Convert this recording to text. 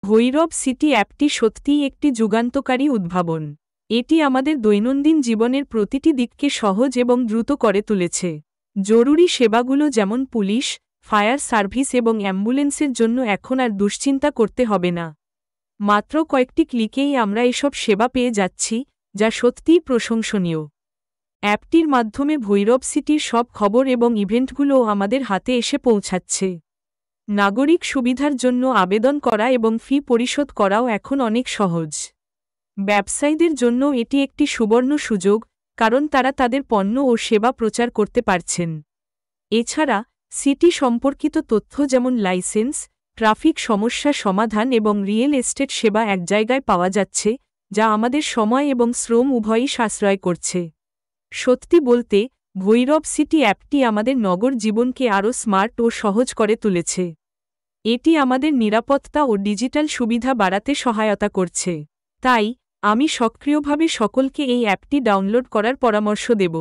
Bhairab city অ্যাপটি সত্যিই একটি যুগান্তকারী উদ্ভাবন। এটি আমাদের দৈনন্দিন জীবনের প্রতিটি দিককে সহজ এবং দ্রুত করে তুলেছে। জরুরি সেবাগুলো যেমন পুলিশ, ফায়ার সার্ভিস এবং অ্যাম্বুলেন্সের জন্য এখন আর দুশ্চিন্তা করতে হবে না। মাত্র কয়েকটি ক্লিকেই আমরা এসব সেবা পেয়ে যাচ্ছি, যা সত্যিই প্রশংসনীয়। অ্যাপটির মাধ্যমে ভৈরব সিটির সব খবর এবং ইভেন্টগুলোও আমাদের হাতে এসে পৌঁছাচ্ছে। নাগরিক সুবিধার জন্য আবেদন করা এবং ফি পরিশোধ করাও এখন অনেক সহজ। ব্যবসায়ীদের জন্য এটি একটি সুবর্ণ সুযোগ, কারণ তারা তাদের পণ্য ও সেবা প্রচার করতে পারছেন। এছাড়া সিটি সম্পর্কিত তথ্য যেমন লাইসেন্স, ট্রাফিক সমস্যা সমাধান এবং রিয়েল এস্টেট সেবা এক জায়গায় পাওয়া যাচ্ছে, যা আমাদের সময় এবং শ্রম উভয়ই সাশ্রয় করছে। সত্যি বলতে, ভৈরব সিটি অ্যাপটি আমাদের নগর জীবনকে আরও স্মার্ট ও সহজ করে তুলেছে। এটি আমাদের নিরাপত্তা ও ডিজিটাল সুবিধা বাড়াতে সহায়তা করছে। তাই আমি সক্রিয়ভাবে সকলকে এই অ্যাপটি ডাউনলোড করার পরামর্শ দেব।